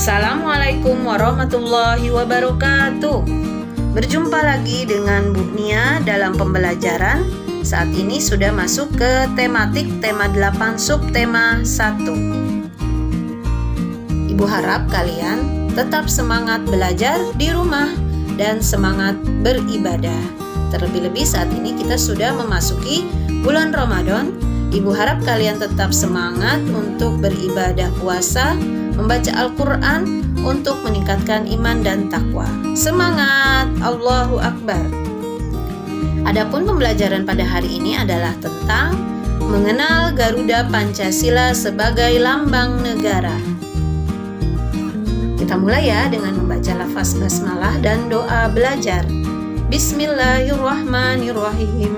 Assalamualaikum warahmatullahi wabarakatuh. Berjumpa lagi dengan Bu Nia dalam pembelajaran. Saat ini sudah masuk ke tematik tema 8 subtema 1. Ibu harap kalian tetap semangat belajar di rumah dan semangat beribadah. Terlebih-lebih saat ini kita sudah memasuki bulan Ramadan. Ibu harap kalian tetap semangat untuk beribadah puasa, membaca Al-Quran untuk meningkatkan iman dan takwa. Semangat! Allahu Akbar. Adapun pembelajaran pada hari ini adalah tentang mengenal Garuda Pancasila sebagai lambang negara. Kita mulai ya dengan membaca lafaz basmalah dan doa belajar. Bismillahirrahmanirrahim.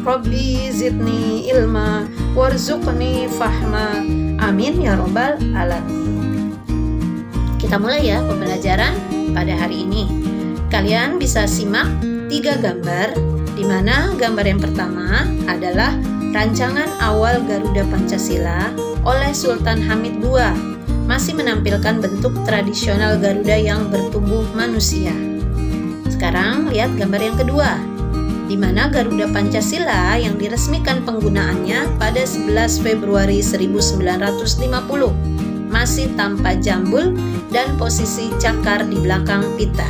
Rabbi zidni ilma warzuqni fahma. Amin ya robbal alamin. Kita mulai ya pembelajaran pada hari ini. Kalian bisa simak 3 gambar, di mana gambar yang pertama adalah rancangan awal Garuda Pancasila oleh Sultan Hamid II. Masih menampilkan bentuk tradisional Garuda yang bertubuh manusia. Sekarang lihat gambar yang kedua, di mana Garuda Pancasila yang diresmikan penggunaannya pada 11 Februari 1950 masih tanpa jambul dan posisi cakar di belakang pita.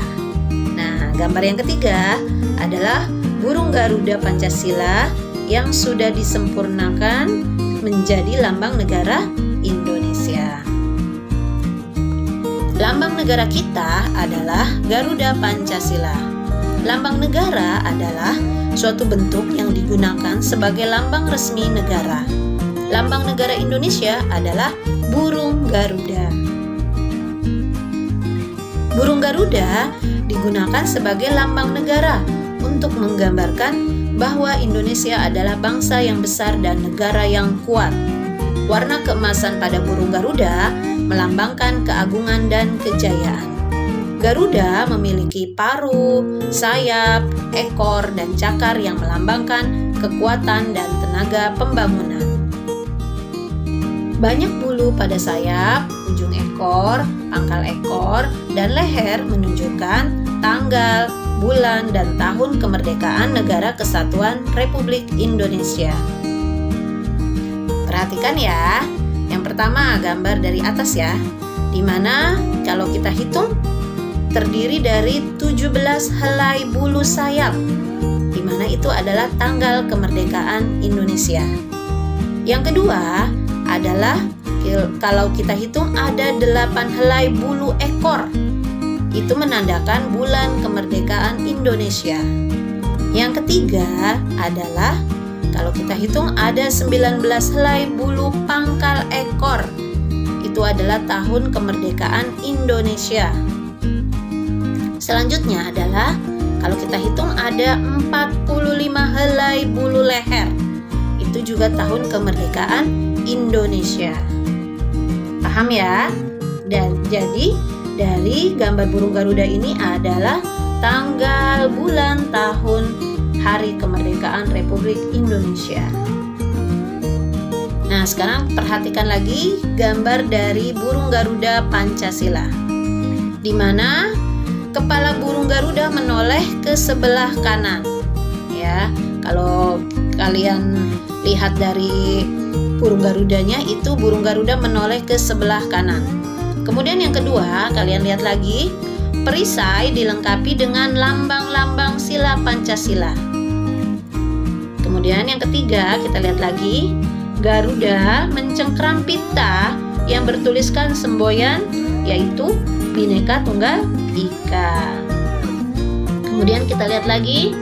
Nah, gambar yang ketiga adalah burung Garuda Pancasila yang sudah disempurnakan menjadi lambang negara Indonesia. Lambang negara kita adalah Garuda Pancasila. Lambang negara adalah suatu bentuk yang digunakan sebagai lambang resmi negara. Lambang negara Indonesia adalah burung Garuda. Burung Garuda digunakan sebagai lambang negara untuk menggambarkan bahwa Indonesia adalah bangsa yang besar dan negara yang kuat. Warna keemasan pada burung Garuda melambangkan keagungan dan kejayaan. Garuda memiliki paruh, sayap, ekor, dan cakar yang melambangkan kekuatan dan tenaga pembangunan. Banyak bulu pada sayap, ujung ekor, pangkal ekor, dan leher menunjukkan tanggal, bulan, dan tahun kemerdekaan Negara Kesatuan Republik Indonesia. Perhatikan ya, yang pertama gambar dari atas ya, dimana kalau kita hitung terdiri dari 17 helai bulu sayap, di mana itu adalah tanggal kemerdekaan Indonesia. Yang kedua adalah kalau kita hitung ada 8 helai bulu ekor, itu menandakan bulan kemerdekaan Indonesia. Yang ketiga adalah kalau kita hitung ada 19 helai bulu pangkal ekor, itu adalah tahun kemerdekaan Indonesia. Selanjutnya adalah kalau kita hitung ada 45 helai bulu leher. Itu juga tahun kemerdekaan Indonesia. Paham ya? Dan jadi dari gambar burung Garuda ini adalah tanggal, bulan, tahun, hari kemerdekaan Republik Indonesia. Nah, sekarang perhatikan lagi gambar dari burung Garuda Pancasila, di mana kepala burung Garuda menoleh ke sebelah kanan. Ya, kalau kalian lihat dari burung Garudanya, itu burung Garuda menoleh ke sebelah kanan. Kemudian yang kedua, kalian lihat lagi, perisai dilengkapi dengan lambang-lambang sila Pancasila. Kemudian yang ketiga, kita lihat lagi, Garuda mencengkram pita yang bertuliskan semboyan, yaitu Bhinneka Tunggal Ika. Kemudian kita lihat lagi,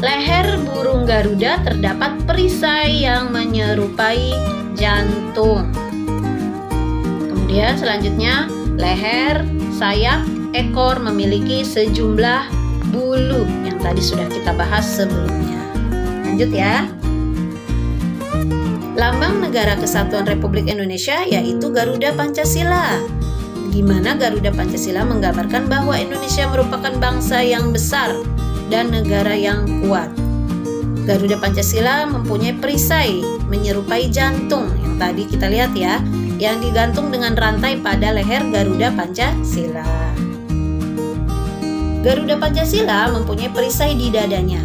leher burung Garuda terdapat perisai yang menyerupai jantung. Kemudian selanjutnya, leher, sayap, ekor memiliki sejumlah bulu yang tadi sudah kita bahas sebelumnya. Lanjut ya. Lambang Negara Kesatuan Republik Indonesia yaitu Garuda Pancasila, di mana Garuda Pancasila menggambarkan bahwa Indonesia merupakan bangsa yang besar dan negara yang kuat. Garuda Pancasila mempunyai perisai menyerupai jantung yang tadi kita lihat ya, yang digantung dengan rantai pada leher Garuda Pancasila. Garuda Pancasila mempunyai perisai di dadanya.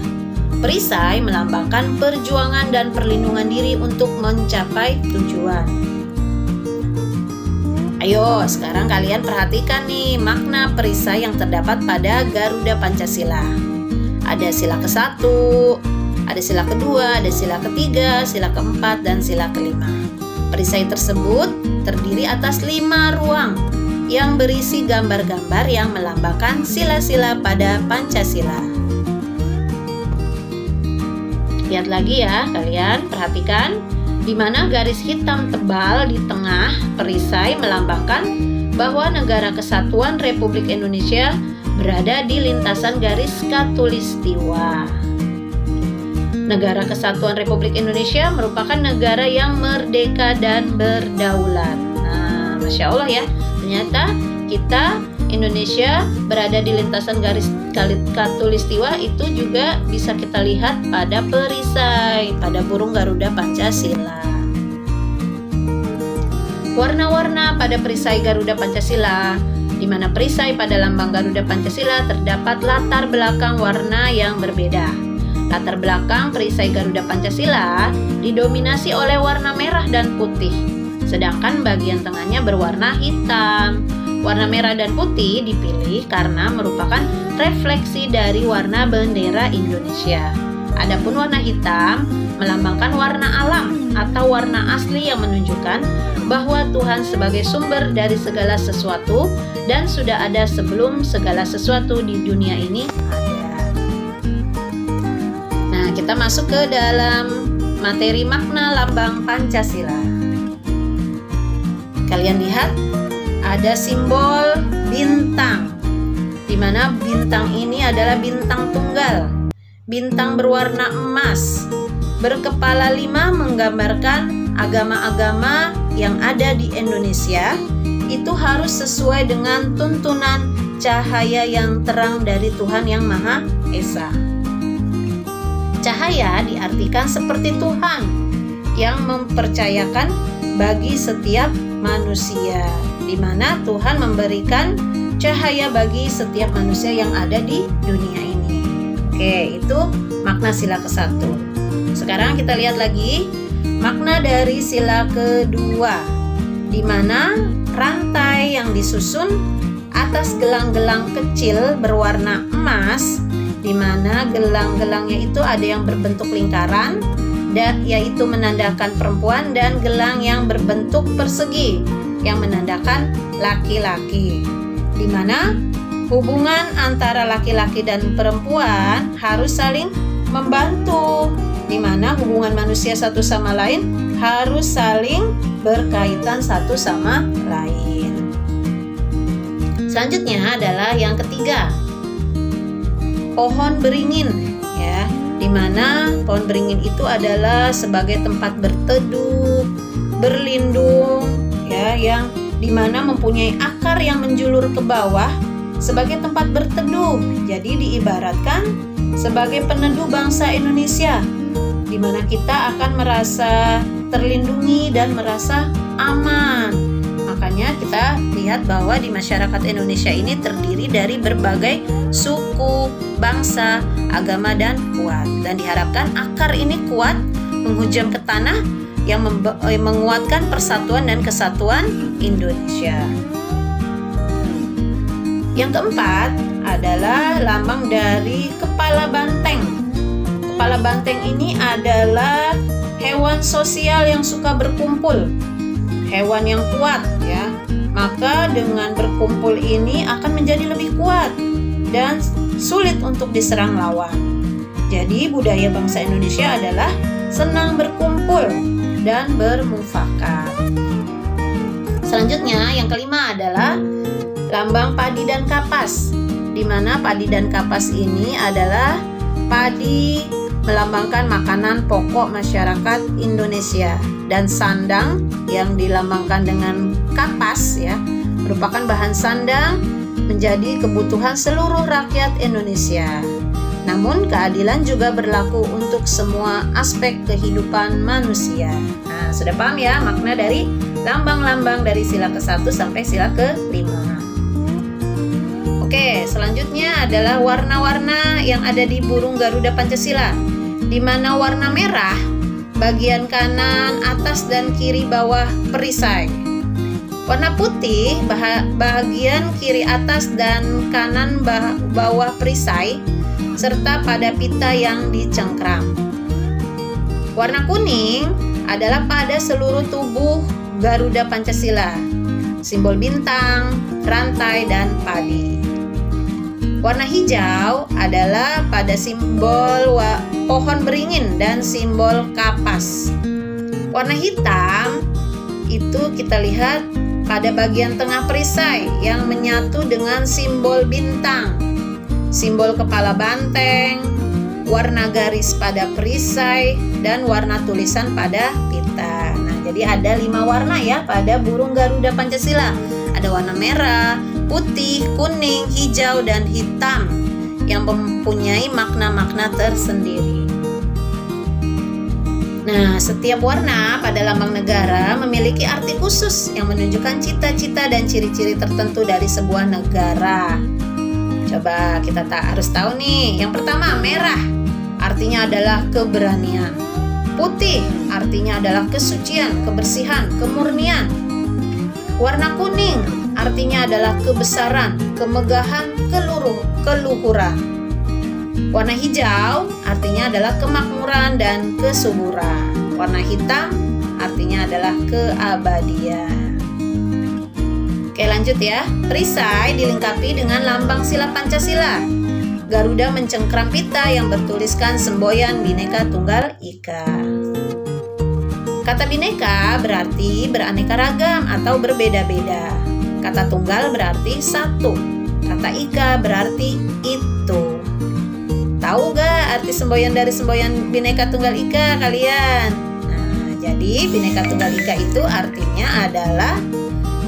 Perisai melambangkan perjuangan dan perlindungan diri untuk mencapai tujuan. Ayo, sekarang kalian perhatikan nih makna perisai yang terdapat pada Garuda Pancasila. Ada sila ke-1, ada sila kedua, ada sila ketiga, sila keempat, dan sila kelima. Perisai tersebut terdiri atas 5 ruang yang berisi gambar-gambar yang melambangkan sila-sila pada Pancasila. Lihat lagi ya, kalian perhatikan di mana garis hitam tebal di tengah perisai melambangkan bahwa Negara Kesatuan Republik Indonesia berada di lintasan garis Khatulistiwa. Negara Kesatuan Republik Indonesia merupakan negara yang merdeka dan berdaulat. Nah, Masya Allah ya, ternyata kita Indonesia berada di lintasan garis Khatulistiwa itu juga bisa kita lihat pada perisai, pada burung Garuda Pancasila. Warna-warna pada perisai Garuda Pancasila, di mana perisai pada lambang Garuda Pancasila terdapat latar belakang warna yang berbeda. Latar belakang perisai Garuda Pancasila didominasi oleh warna merah dan putih, sedangkan bagian tengahnya berwarna hitam. Warna merah dan putih dipilih karena merupakan refleksi dari warna bendera Indonesia. Adapun warna hitam melambangkan warna alam atau warna asli yang menunjukkan bahwa Tuhan sebagai sumber dari segala sesuatu dan sudah ada sebelum segala sesuatu di dunia ini ada. Nah, kita masuk ke dalam materi makna lambang Pancasila. Kalian lihat ada simbol bintang, di mana bintang ini adalah bintang tunggal. Bintang berwarna emas, berkepala 5 menggambarkan agama-agama yang ada di Indonesia itu harus sesuai dengan tuntunan cahaya yang terang dari Tuhan Yang Maha Esa. Cahaya diartikan seperti Tuhan yang mempercayakan bagi setiap manusia, di mana Tuhan memberikan cahaya bagi setiap manusia yang ada di dunia ini. Oke, itu makna sila ke-1. Sekarang kita lihat lagi makna dari sila kedua, di mana rantai yang disusun atas gelang-gelang kecil berwarna emas, di mana gelang-gelangnya itu ada yang berbentuk lingkaran, yaitu menandakan perempuan, dan gelang yang berbentuk persegi yang menandakan laki-laki, di mana hubungan antara laki-laki dan perempuan harus saling membantu, di mana hubungan manusia satu sama lain harus saling berkaitan satu sama lain. Selanjutnya adalah yang ketiga, pohon beringin ya, di mana pohon beringin itu adalah sebagai tempat berteduh, berlindung ya, yang dimana mempunyai akar yang menjulur ke bawah sebagai tempat berteduh. Jadi diibaratkan sebagai peneduh bangsa Indonesia, di mana kita akan merasa terlindungi dan merasa aman. Makanya kita lihat bahwa di masyarakat Indonesia ini terdiri dari berbagai suku, bangsa, agama, dan kuat. Dan diharapkan akar ini kuat menghujam ke tanah yang menguatkan persatuan dan kesatuan Indonesia. Yang keempat adalah lambang dari kepala banteng. Kepala banteng ini adalah hewan sosial yang suka berkumpul, hewan yang kuat ya. Maka dengan berkumpul ini akan menjadi lebih kuat dan sulit untuk diserang lawan. Jadi budaya bangsa Indonesia adalah senang berkumpul dan bermufakat. Selanjutnya yang kelima adalah lambang padi dan kapas, di mana padi dan kapas ini adalah padi melambangkan makanan pokok masyarakat Indonesia, dan sandang yang dilambangkan dengan kapas ya, merupakan bahan sandang menjadi kebutuhan seluruh rakyat Indonesia. Namun keadilan juga berlaku untuk semua aspek kehidupan manusia. Nah, sudah paham ya makna dari lambang-lambang dari sila ke-1 sampai sila ke-5. Oke, selanjutnya adalah warna-warna yang ada di burung Garuda Pancasila. Di mana warna merah bagian kanan, atas dan kiri bawah perisai. Warna putih bagian kiri atas dan kanan bawah perisai serta pada pita yang dicengkram. Warna kuning adalah pada seluruh tubuh Garuda Pancasila, simbol bintang, rantai, dan padi. Warna hijau adalah pada simbol pohon beringin dan simbol kapas. Warna hitam itu kita lihat pada bagian tengah perisai yang menyatu dengan simbol bintang, simbol kepala banteng, warna garis pada perisai, dan warna tulisan pada pita. Nah, jadi ada 5 warna ya pada burung Garuda Pancasila. Ada warna merah, putih, kuning, hijau, dan hitam yang mempunyai makna-makna tersendiri. Nah, setiap warna pada lambang negara memiliki arti khusus yang menunjukkan cita-cita dan ciri-ciri tertentu dari sebuah negara. Coba kita harus tahu nih. Yang pertama, merah artinya adalah keberanian. Putih artinya adalah kesucian, kebersihan, kemurnian. Warna kuning artinya adalah kebesaran, kemegahan, keluhuran. Warna hijau artinya adalah kemakmuran dan kesuburan. Warna hitam artinya adalah keabadian. Oke, lanjut ya. Perisai dilengkapi dengan lambang sila Pancasila. Garuda mencengkram pita yang bertuliskan semboyan Bhinneka Tunggal Ika. Kata Bhinneka berarti beraneka ragam atau berbeda-beda. Kata tunggal berarti satu. Kata ika berarti itu. Tahu gak arti semboyan dari semboyan Bhinneka Tunggal Ika kalian? Nah, jadi Bhinneka Tunggal Ika itu artinya adalah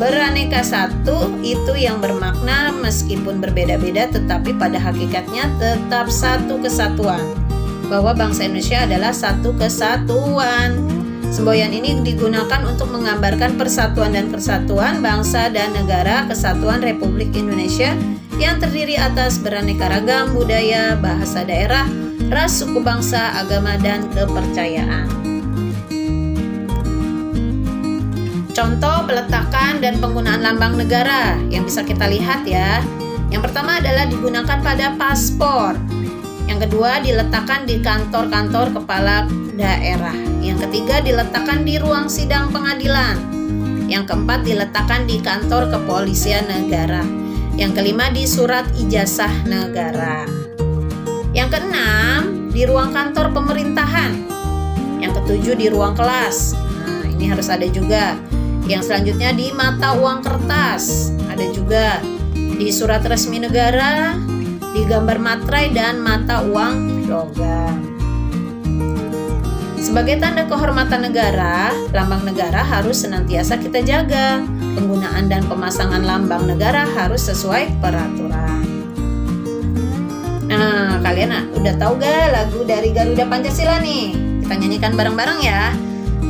beraneka satu, itu yang bermakna meskipun berbeda-beda tetapi pada hakikatnya tetap satu kesatuan. Bahwa bangsa Indonesia adalah satu kesatuan. Semboyan ini digunakan untuk menggambarkan persatuan dan kesatuan bangsa dan negara Kesatuan Republik Indonesia yang terdiri atas beraneka ragam budaya, bahasa daerah, ras, suku bangsa, agama, dan kepercayaan. Contoh peletakan dan penggunaan lambang negara yang bisa kita lihat ya. Yang pertama adalah digunakan pada paspor. Yang kedua diletakkan di kantor-kantor kepala daerah. Yang ketiga diletakkan di ruang sidang pengadilan. Yang keempat diletakkan di kantor kepolisian negara. Yang kelima di surat ijazah negara. Yang keenam di ruang kantor pemerintahan. Yang ketujuh di ruang kelas. Nah, ini harus ada juga. Yang selanjutnya di mata uang kertas. Ada juga di surat resmi negara, di gambar materai dan mata uang logam. Sebagai tanda kehormatan negara, lambang negara harus senantiasa kita jaga. Penggunaan dan pemasangan lambang negara harus sesuai peraturan. Nah, kalian udah tahu gak lagu dari Garuda Pancasila nih? Kita nyanyikan bareng-bareng ya.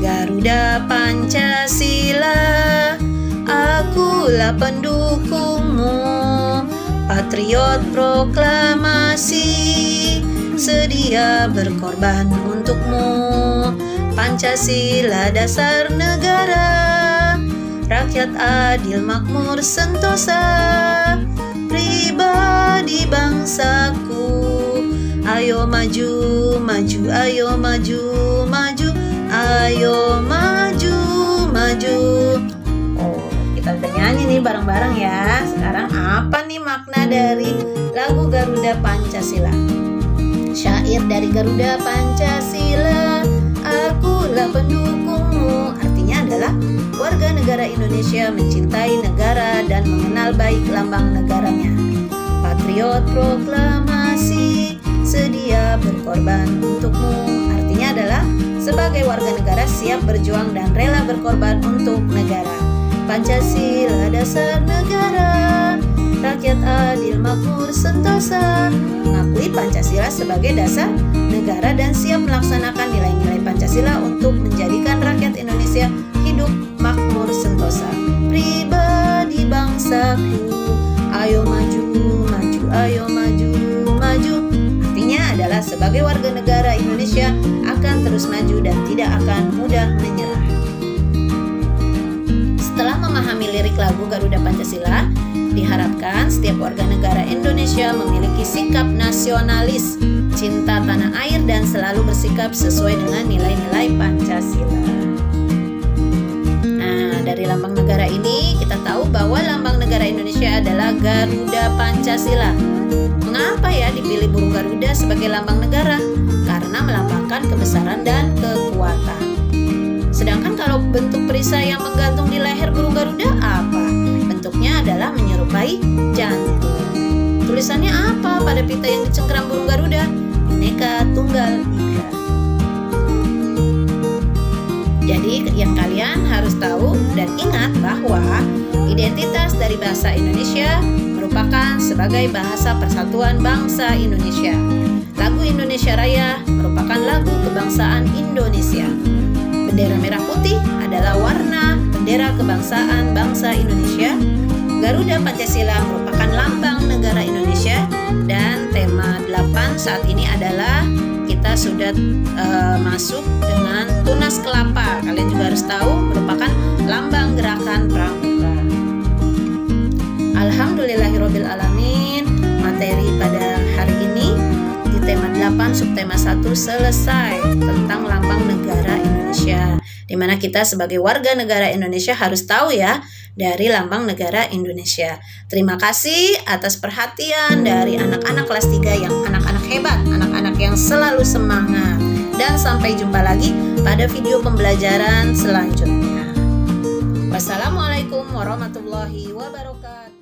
Garuda Pancasila, akulah pendukungmu, patriot proklamasi, sedia berkorban untukmu. Pancasila dasar negara, rakyat adil makmur sentosa, pribadi bangsaku. Ayo maju, maju, ayo maju, maju, ayo maju, maju. Oh, kita udah nyanyi nih bareng-bareng ya. Sekarang apa nih makna dari lagu Garuda Pancasila? Syair dari Garuda Pancasila, akulah pendukungmu, artinya adalah warga negara Indonesia mencintai negara dan mengenal baik lambang negaranya. Patriot proklamasi, sedia berkorban untukmu, artinya adalah sebagai warga negara siap berjuang dan rela berkorban untuk negara. Pancasila dasar negara, rakyat adil makmur sentosa, mengakui Pancasila sebagai dasar negara dan siap melaksanakan nilai-nilai Pancasila untuk menjadikan rakyat Indonesia terus maju dan tidak akan mudah menyerah. Setelah memahami lirik lagu Garuda Pancasila, diharapkan setiap warga negara Indonesia memiliki sikap nasionalis, cinta tanah air, dan selalu bersikap sesuai dengan nilai-nilai Pancasila. Nah, dari lambang negara ini kita tahu bahwa lambang negara Indonesia adalah Garuda Pancasila. Mengapa ya dipilih burung Garuda sebagai lambang negara? Karena melambangkan kebesaran dan kekuatan. Sedangkan kalau bentuk perisai yang menggantung di leher burung Garuda apa? Bentuknya adalah menyerupai jantung. Tulisannya apa pada pita yang dicengkeram burung Garuda? Bhinneka Tunggal Ika. Jadi yang kalian harus tahu dan ingat bahwa identitas dari bahasa Indonesia merupakan sebagai bahasa persatuan bangsa Indonesia. Lagu Indonesia Raya merupakan lagu kebangsaan Indonesia. Bendera merah putih adalah warna bendera kebangsaan bangsa Indonesia. Garuda Pancasila merupakan lambang negara Indonesia. Dan tema 8 saat ini adalah kita sudah masuk dengan tunas kelapa. Kalian juga harus tahu merupakan lambang gerakan pramuka. Alhamdulillahirabbil alamin. Materi pada hari ini di tema 8 subtema 1 selesai tentang lambang negara Indonesia, di mana kita sebagai warga negara Indonesia harus tahu ya dari lambang negara Indonesia. Terima kasih atas perhatian dari anak-anak kelas 3 yang anak-anak hebat, anak-anak yang selalu semangat. Dan sampai jumpa lagi pada video pembelajaran selanjutnya. Wassalamualaikum warahmatullahi wabarakatuh.